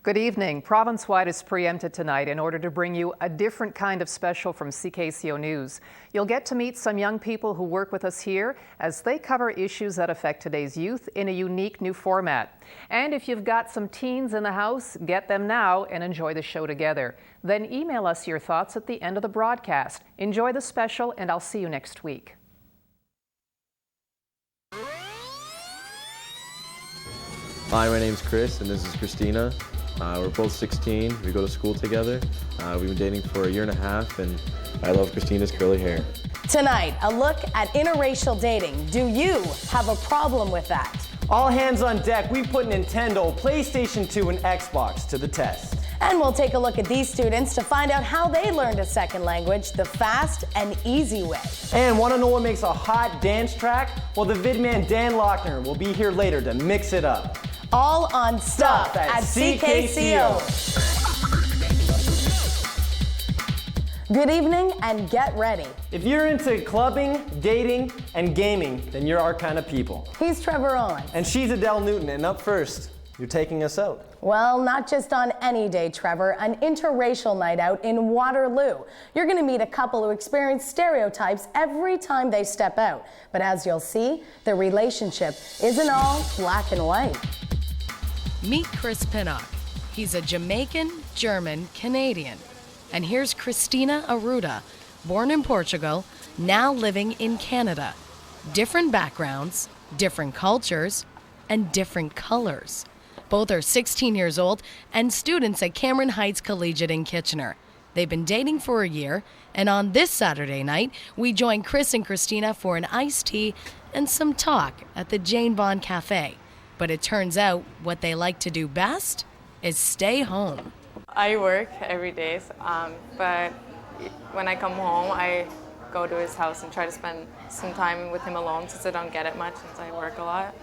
Good evening. Province-wide is preempted tonight in order to bring you a different kind of special from CKCO News. You'll get to meet some young people who work with us here as they cover issues that affect today's youth in a unique new format. And if you've got some teens in the house, get them now and enjoy the show together. Then email us your thoughts at the end of the broadcast. Enjoy the special, and I'll see you next week. Hi, my name's Chris, and this is Christina. We're both 16. We go to school together. We've been dating for a year and a half, and I love Christina's curly hair. Tonight, a look at interracial dating. Do you have a problem with that? All hands on deck. We put Nintendo, PlayStation 2, and Xbox to the test. And we'll take a look at these students to find out how they learned a second language the fast and easy way. And want to know what makes a hot dance track? Well, the vidman Dan Lochner will be here later to mix it up. All on Stuff at CKCO. Good evening and get ready. If you're into clubbing, dating, and gaming, then you're our kind of people. He's Trevor Owens. And she's Adele Newton, and up first, you're taking us out. Well, not just on any day, Trevor, an interracial night out in Waterloo. You're going to meet a couple who experience stereotypes every time they step out. But as you'll see, the relationship isn't all black and white. Meet Chris Pinnock. He's a Jamaican, German, Canadian. And here's Christina Arruda, born in Portugal, now living in Canada. Different backgrounds, different cultures, and different colors. Both are 16 years old and students at Cameron Heights Collegiate in Kitchener. They've been dating for a year, and on this Saturday night, we join Chris and Christina for an iced tea and some talk at the Jane Bond Cafe. But it turns out what they like to do best is stay home. I work every day, but when I come home, I go to his house and try to spend some time with him alone since I don't get it much since I work a lot.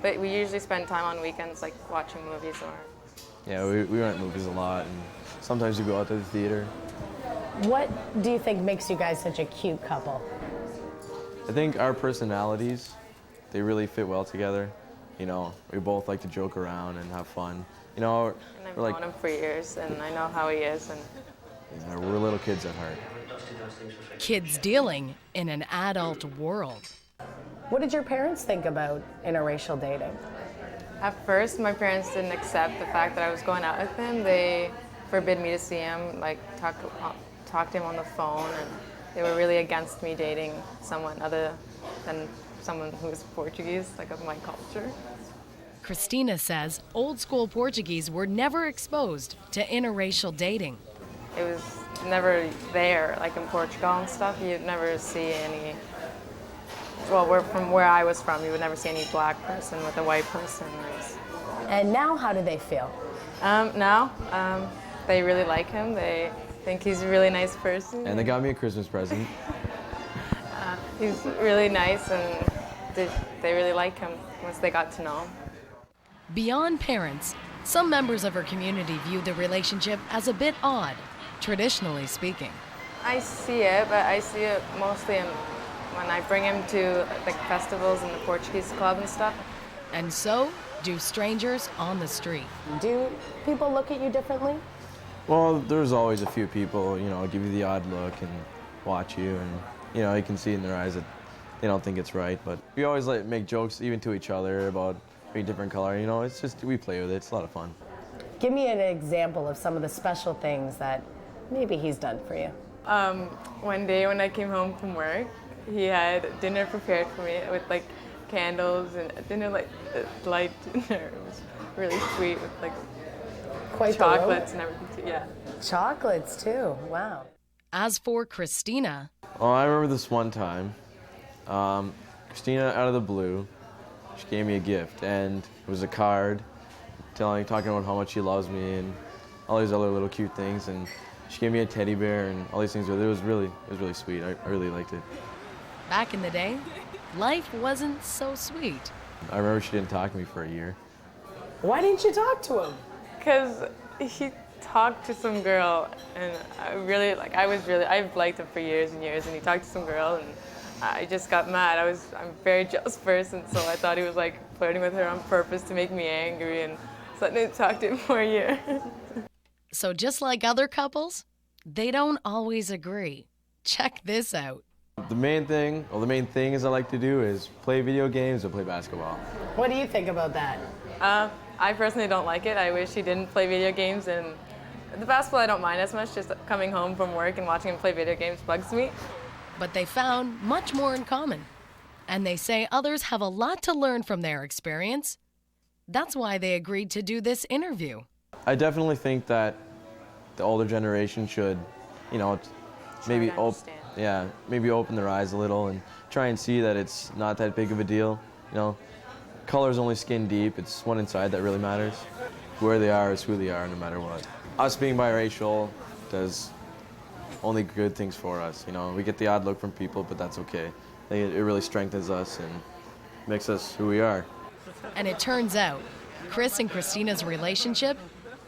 But we usually spend time on weekends like watching movies or... Yeah, we rent movies a lot, and sometimes we go out to the theater. What do you think makes you guys such a cute couple? I think our personalities, they really fit well together. You know, we both like to joke around and have fun. You know, And I've known him for years, and I know how he is. And yeah, we're little kids at heart. Kids dealing in an adult world. What did your parents think about interracial dating? at first, my parents didn't accept the fact that I was going out with him. They forbid me to see him, like talk to him on the phone, and they were really against me dating someone other than someone who was Portuguese, like of my culture. Christina says old school Portuguese were never exposed to interracial dating. It was never there, like in Portugal and stuff. You'd never see any, well, from where I was from, you would never see any black person with a white person. And now how do they feel? Now, they really like him. They think he's a really nice person. And they got me a Christmas present. He's really nice, and they really like him once they got to know him. Beyond parents, some members of her community view the relationship as a bit odd, traditionally speaking. I see it, but I see it mostly when I bring him to like festivals and the Portuguese club and stuff. And so do strangers on the street. Do people look at you differently? Well, there's always a few people, give you the odd look and watch you, and you can see in their eyes that they don't think it's right. But we always make jokes even to each other about being different color. It's just, we play with it. It's a lot of fun. Give me an example of some of the special things that maybe he's done for you. One day when I came home from work, he had dinner prepared for me with candles and dinner, light dinner. It was really sweet with Quite chocolates and everything too. Yeah. Chocolates too, wow. As for Christina, well, I remember this one time, Christina, out of the blue, she gave me a gift, and it was a card talking about how much she loves me and all these other little cute things, and she gave me a teddy bear and all these things. It was really sweet. I really liked it. back in the day, life wasn't so sweet. I remember she didn't talk to me for a year. Why didn't you talk to him? Because he talked to some girl, and I've liked him for years and years, and he talked to some girl, and I just got mad. I'm a very jealous person, so I thought he was flirting with her on purpose to make me angry, and So I didn't talk to him for a year. So just like other couples, they don't always agree. Check this out. The main thing I like to do is play video games or play basketball. What do you think about that? I personally don't like it. I wish he didn't play video games, and the basketball I don't mind as much. Just coming home from work and watching him play video games bugs me. But they found much more in common. And they say others have a lot to learn from their experience. That's why they agreed to do this interview. I definitely think that the older generation should, maybe open their eyes a little and try and see that it's not that big of a deal. Color's only skin deep. It's one inside that really matters. Where they are is who they are, no matter what. Us being biracial does only good things for us. We get the odd look from people, but that's okay. It really strengthens us and makes us who we are. And it turns out, Chris and Christina's relationship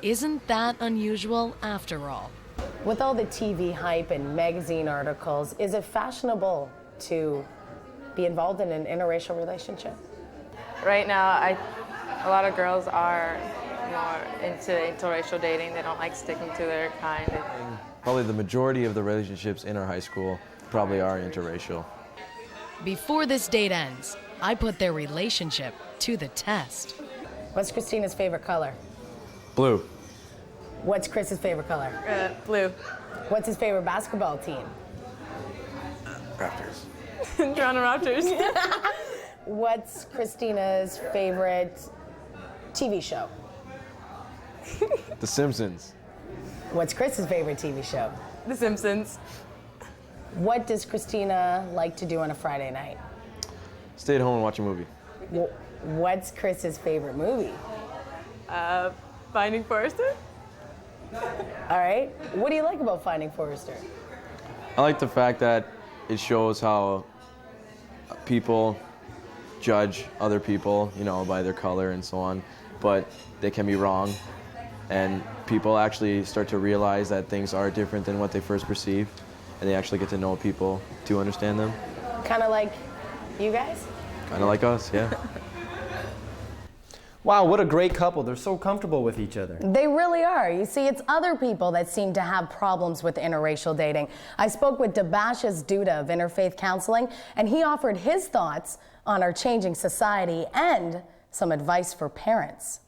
isn't that unusual after all. With all the TV hype and magazine articles, is it fashionable to be involved in an interracial relationship? Right now, a lot of girls are more into interracial dating. They don't like sticking to their kind. Probably the majority of the relationships in our high school probably are interracial. Before this date ends, I put their relationship to the test. What's Christina's favorite color? Blue. What's Chris's favorite color? Blue. What's his favorite basketball team? Raptors. Toronto Raptors. What's Christina's favorite TV show? The Simpsons. What's Chris's favorite TV show? The Simpsons. What does Christina like to do on a Friday night? Stay at home and watch a movie. What's Chris's favorite movie? Finding Forrester. All right. What do you like about Finding Forrester? I like the fact that it shows how people judge other people, by their color and so on, but they can be wrong. And people actually start to realize that things are different than what they first perceive, and they actually get to know people to understand them. Kind of like you guys? Kind of like us, yeah. Wow, what a great couple. They're so comfortable with each other. They really are. You see, it's other people that seem to have problems with interracial dating. I spoke with Debashis Duda of Interfaith Counseling, and he offered his thoughts on our changing society and some advice for parents.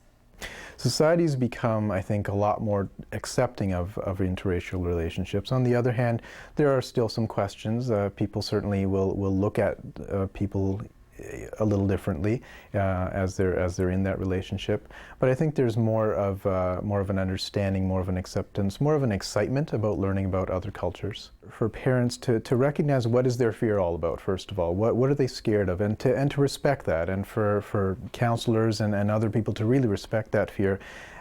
Society's become, I think, a lot more accepting of interracial relationships. On the other hand, there are still some questions. People certainly will look at people a little differently as they're in that relationship. But I think there's more of an understanding, more of an acceptance, more of an excitement about learning about other cultures. For parents to recognize what is their fear all about, first of all, what are they scared of, and to respect that, and for counselors and other people to really respect that fear,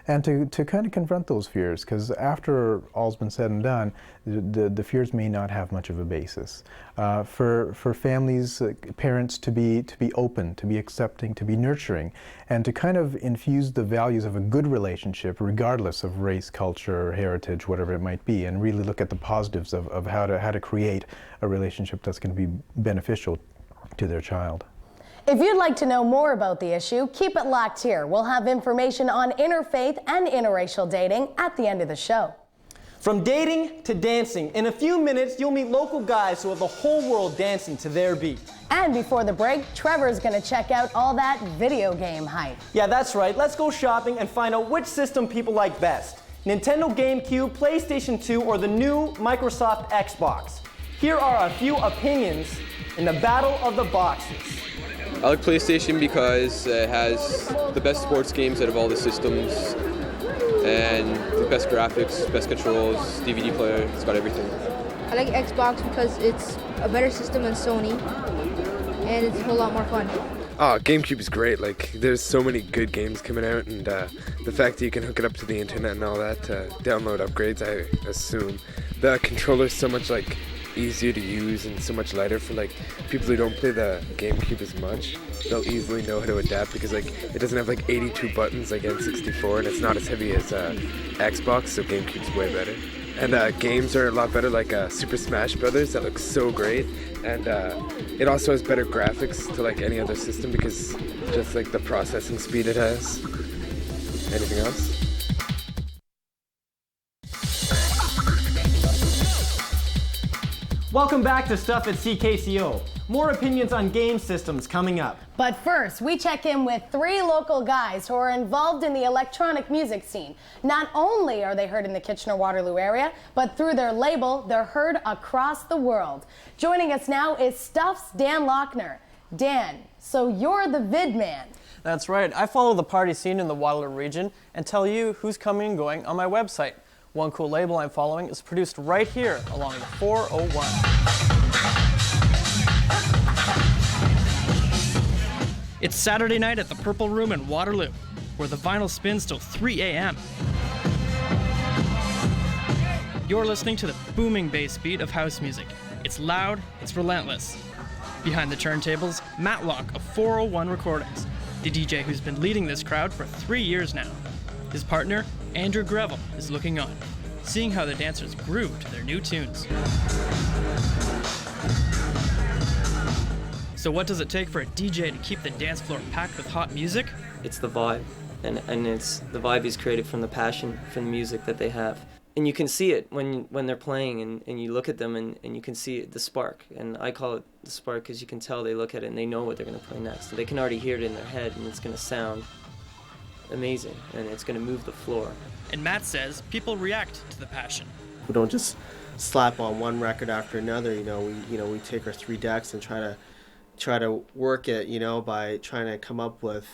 and to kind of confront those fears, because after all's been said and done, the fears may not have much of a basis. For families, parents to be open, to be accepting, to be nurturing, and to kind of infuse the values of a good relationship, regardless of race, culture, heritage, whatever it might be, and really look at the positives of how to create a relationship that's going to be beneficial to their child. If you'd like to know more about the issue, keep it locked here. We'll have information on interfaith and interracial dating at the end of the show. From dating to dancing, in a few minutes you'll meet local guys who have the whole world dancing to their beat. And before the break, Trevor's going to check out all that video game hype. Yeah, that's right. Let's go shopping and find out which system people like best. Nintendo GameCube, PlayStation 2, or the new Microsoft Xbox. Here are a few opinions in the battle of the boxes. I like PlayStation because it has the best sports games out of all the systems and the best graphics, best controls, DVD player, it's got everything. I like Xbox because it's a better system than Sony and it's a whole lot more fun. Oh, GameCube is great. Like, there's so many good games coming out, and the fact that you can hook it up to the internet and all that to download upgrades, I assume. The controller's so much easier to use and so much lighter for people who don't play the GameCube as much. They'll easily know how to adapt because it doesn't have 82 buttons like N64, and it's not as heavy as Xbox, so GameCube's way better. And games are a lot better, like Super Smash Brothers, that looks so great. And it also has better graphics to any other system because just the processing speed it has. anything else. Welcome back to Stuff at CKCO. More opinions on game systems coming up. But first, we check in with 3 local guys who are involved in the electronic music scene. Not only are they heard in the Kitchener-Waterloo area, but through their label, they're heard across the world. Joining us now is Stuff's Dan Lochner. Dan, so you're the vid man. That's right. I follow the party scene in the Waterloo region and tell you who's coming and going on my website. One cool label I'm following is produced right here along the 401. It's Saturday night at the Purple Room in Waterloo, where the vinyl spins till 3 a.m. You're listening to the booming bass beat of house music. It's loud, it's relentless. Behind the turntables, Matt Locke of 401 Recordings, the DJ who's been leading this crowd for 3 years now. His partner, Andrew Greville, is looking on, seeing how the dancers groove to their new tunes. So what does it take for a DJ to keep the dance floor packed with hot music? It's the vibe, and it's the vibe is created from the passion for the music that they have. And you can see it when they're playing, and you look at them and you can see the spark. And I call it the spark because you can tell they look at it and they know what they're going to play next. So they can already hear it in their head, and it's going to sound amazing, and it's going to move the floor. And Matt says people react to the passion. We don't just slap on one record after another. We take our 3 decks and try to work it, by trying to come up with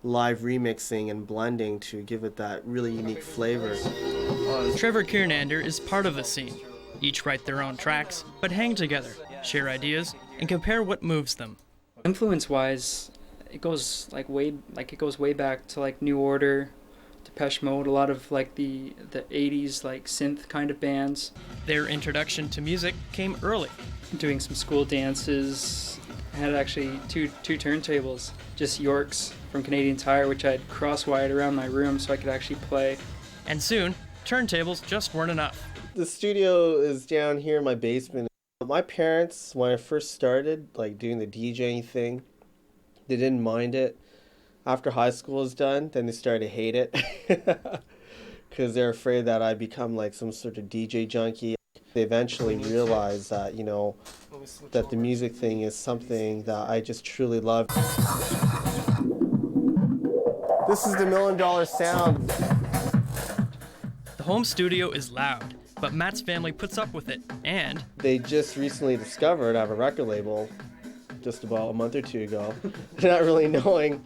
live remixing and blending to give it that really unique flavor. Trevor Kiernander is part of the scene. Each write their own tracks, but hang together, share ideas, and compare what moves them. Influence-wise, it goes way back to like New Order, Depeche Mode, a lot of like the 80s like synth kind of bands. Their introduction to music came early. Doing some school dances. I had actually two turntables, just Yorks from Canadian Tire, which I'd cross-wired around my room so I could actually play. And soon, turntables just weren't enough. The studio is down here in my basement. My parents, when I first started doing the DJing thing, they didn't mind it. After high school was done, then they started to hate it because they're afraid that I'd become like some sort of DJ junkie. They eventually realized that, that the music thing is something that I just truly love. This is the $1 Million Sound. The home studio is loud, but Matt's family puts up with it, and they just recently discovered I have a record label just about a month or 2 ago, not really knowing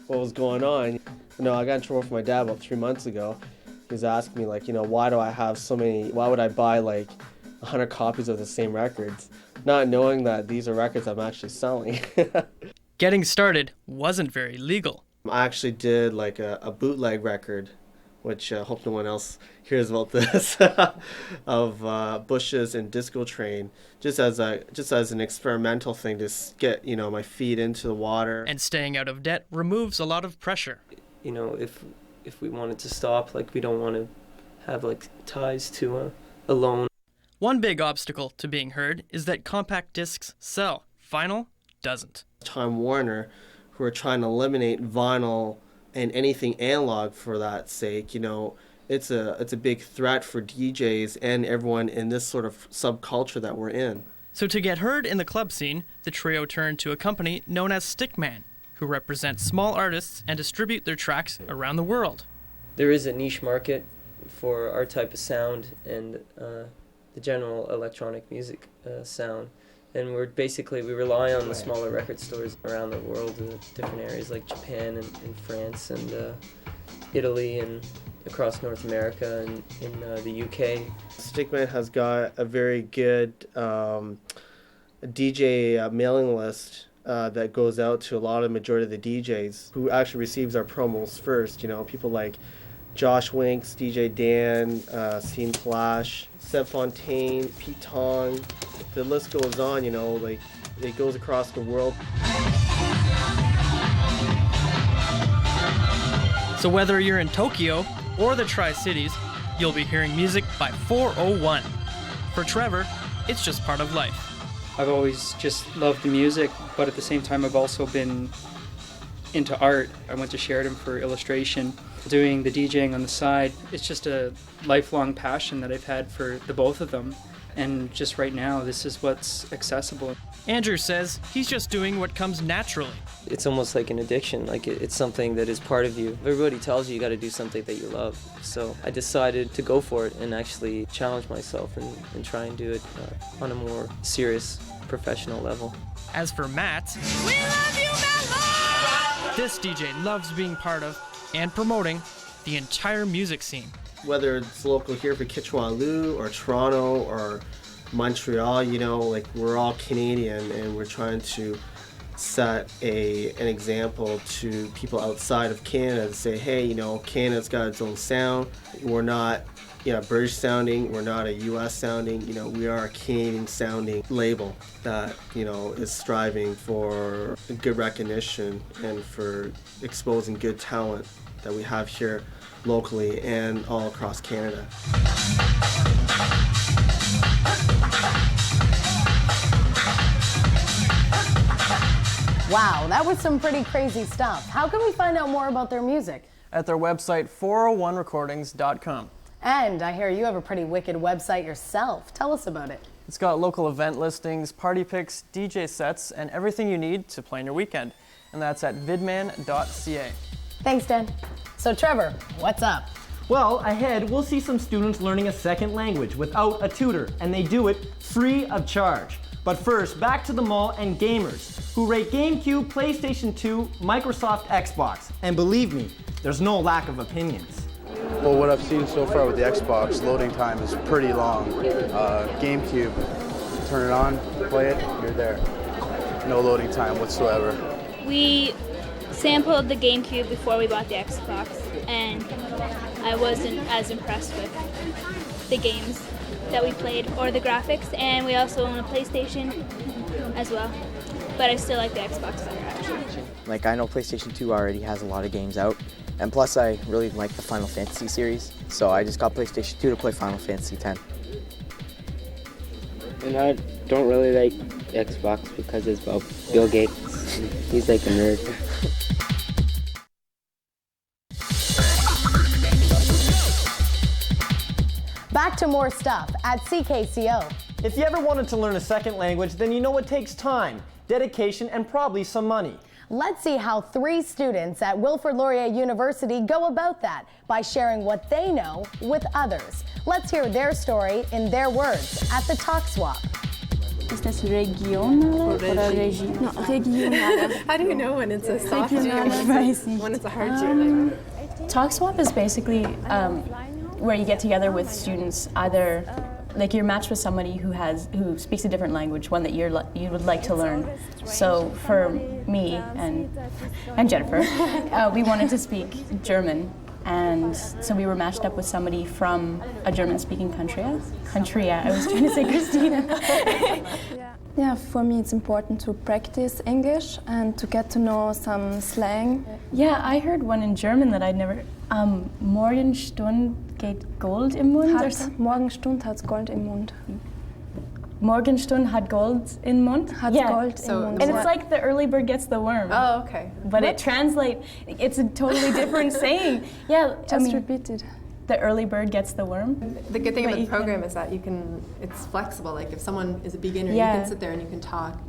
what was going on. I got in trouble from my dad about 3 months ago. He was asking me, why do I have so many, why would I buy 100 copies of the same records, not knowing that these are records I'm actually selling. Getting started wasn't very legal. I actually did a bootleg record, which I hope no one else hears about this, of Bushes and Disco Train, just as an experimental thing to get my feet into the water. And staying out of debt removes a lot of pressure. If we wanted to stop, we don't want to have ties to a loan. One big obstacle to being heard is that compact discs sell. Vinyl doesn't. Time Warner, who are trying to eliminate vinyl and anything analog for that sake, it's a big threat for DJs and everyone in this sort of subculture that we're in. So to get heard in the club scene, the trio turned to a company known as Stickman, who represent small artists and distribute their tracks around the world. There is a niche market for our type of sound and the general electronic music sound. And we rely on the smaller record stores around the world in different areas like Japan and France and Italy and across North America and in the UK. Stickman has got a very good DJ mailing list that goes out to a lot of the majority of the DJs who actually receives our promos first. People like Josh Winks, DJ Dan, Scene Flash, Seb Fontaine, Pete Tong. The list goes on, it goes across the world. So whether you're in Tokyo or the Tri-Cities, you'll be hearing music by 401. For Trevor, it's just part of life. I've always just loved the music, but at the same time I've also been into art. I went to Sheridan for illustration, doing the DJing on the side, it's just a lifelong passion that I've had for the both of them. And just right now, this is what's accessible. Andrew says he's just doing what comes naturally. It's almost like an addiction, like it's something that is part of you. Everybody tells you got to do something that you love. So I decided to go for it and actually challenge myself and try and do it on a more serious, professional level. As for Matt, we love you, Matt! This DJ loves being part of and promoting the entire music scene. Whether it's local here for Kitchener-Waterloo or Toronto or Montreal, you know, like we're all Canadian and we're trying to set an example to people outside of Canada to say, hey, you know, Canada's got its own sound. We're not, you know, British sounding, we're not a US sounding, you know, we are a Canadian sounding label that, you know, is striving for good recognition and for exposing good talent that we have here locally and all across Canada. Wow, that was some pretty crazy stuff. How can we find out more about their music? At their website, 401recordings.com. And I hear you have a pretty wicked website yourself. Tell us about it. It's got local event listings, party pics, DJ sets, and everything you need to plan your weekend. And that's at vidman.ca. Thanks, Dan. So Trevor, what's up? Well, ahead, we'll see some students learning a second language without a tutor, and they do it free of charge. But first, back to the mall and gamers, who rate GameCube, PlayStation 2, Microsoft Xbox. And believe me, there's no lack of opinions. Well, what I've seen so far with the Xbox, loading time is pretty long. GameCube, turn it on, play it, you're there. No loading time whatsoever. We sampled the GameCube before we bought the Xbox, and I wasn't as impressed with the games that we played or the graphics, and we also own a PlayStation as well, but I still like the Xbox better actually. Like, I know PlayStation 2 already has a lot of games out, and plus I really like the Final Fantasy series, so I just got PlayStation 2 to play Final Fantasy X. And I don't really like Xbox because it's about Bill Gates. He's like a nerd. Back to more stuff at CKCO. If you ever wanted to learn a second language, then you know it takes time, dedication, and probably some money. Let's see how 3 students at Wilfrid Laurier University go about that by sharing what they know with others. Let's hear their story in their words at the Talk Swap. Is this regional or regi? No, regional. How do you know when it's a soft G when it's a hard G? Talk Swap is basically where you get together with students, either like you're matched with somebody who speaks a different language, one that you would like to learn. So for me and Jennifer, we wanted to speak German, and so we were matched up with somebody from a German-speaking country. I was trying to say Christina. Yeah, for me it's important to practice English and to get to know some slang. Yeah, I heard one in German that I'd never. Morgenstund geht Gold im Mund. Morgenstund hat Gold im Mund. Morgenstund hat Gold im Mund? Hat Gold im Mund. And it's like the early bird gets the worm. Oh, okay. But it translates, it's a totally different saying. Yeah, Just repeat it. The early bird gets the worm. The good thing about the program is that it's flexible. Like if someone is a beginner, you can sit there and you can talk,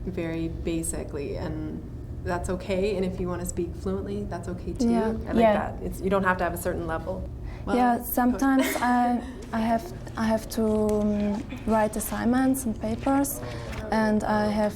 very basically, and that's okay. And if you want to speak fluently, that's okay too. Yeah. I like that. You don't have to have a certain level. Well, yeah, sometimes I have to write assignments and papers, and I have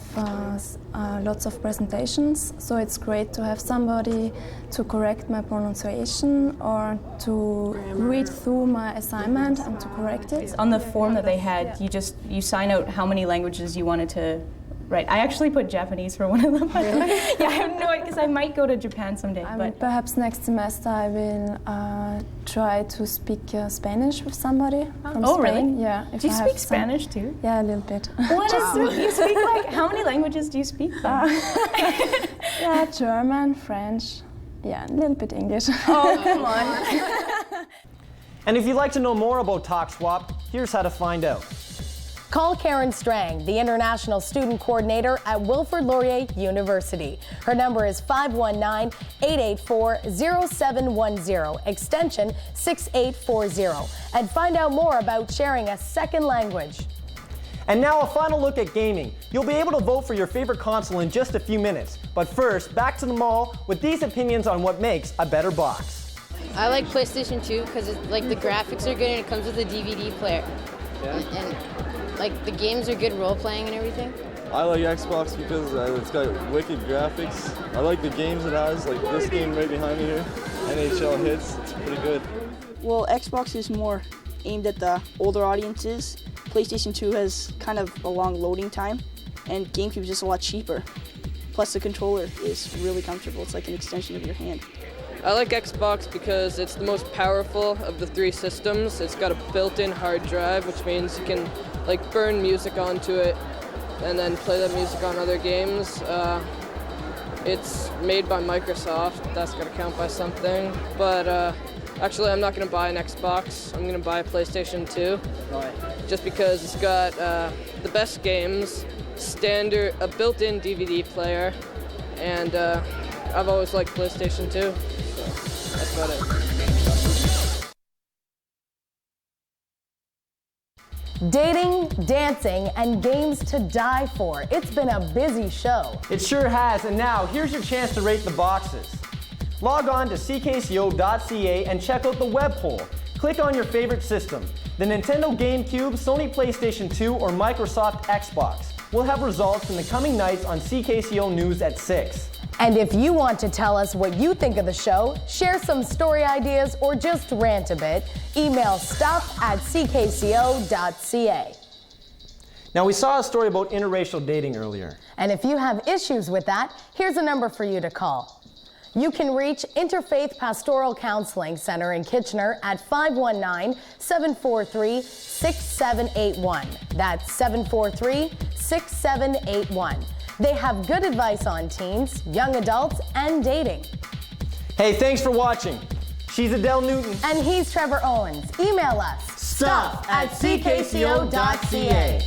lots of presentations. So it's great to have somebody to correct my pronunciation or to read through my assignment and to correct it. On the form that they had, you sign out how many languages you wanted to. Right, I actually put Japanese for one of them. Really? Yeah, I have no idea, because I might go to Japan someday. But perhaps next semester I will try to speak Spanish with somebody from Spain. Really? Yeah. Do you speak Spanish too? Yeah, a little bit. What is you speak how many languages do you speak? Yeah, German, French, yeah, a little bit English. Oh, come on. And if you'd like to know more about Talk Swap, here's how to find out. Call Karen Strang, the International Student Coordinator at Wilfrid Laurier University. Her number is 519-884-0710, extension 6840. And find out more about sharing a second language. And now a final look at gaming. You'll be able to vote for your favorite console in just a few minutes. But first, back to the mall with these opinions on what makes a better box. I like PlayStation 2 because like the graphics are good and it comes with a DVD player. Yeah. And like the games are good role playing and everything. I like Xbox because it's got wicked graphics. I like the games it has, like this game right behind me here. NHL Hits, it's pretty good. Well, Xbox is more aimed at the older audiences. PlayStation 2 has kind of a long loading time, and GameCube is just a lot cheaper. Plus the controller is really comfortable. It's like an extension of your hand. I like Xbox because it's the most powerful of the three systems. It's got a built-in hard drive, which means you can like burn music onto it and then play that music on other games. It's made by Microsoft. That's got to count by something. But actually, I'm not going to buy an Xbox. I'm going to buy a PlayStation 2. Why? Just because it's got the best games, a built-in DVD player, and I've always liked PlayStation 2. So that's about it. Dating, dancing, and games to die for. It's been a busy show. It sure has, and now here's your chance to rate the boxes. Log on to ckco.ca and check out the web poll. Click on your favorite system, the Nintendo GameCube, Sony PlayStation 2, or Microsoft Xbox. We'll have results in the coming nights on CKCO News at 6. And if you want to tell us what you think of the show, share some story ideas, or just rant a bit, email stuff@ckco.ca. Now, we saw a story about interracial dating earlier. And if you have issues with that, here's a number for you to call. You can reach Interfaith Pastoral Counseling Center in Kitchener at 519-743-6781. That's 743-6781. They have good advice on teens, young adults, and dating. Hey, thanks for watching. She's Adele Newton. And he's Trevor Owens. Email us, stuff@ckco.ca.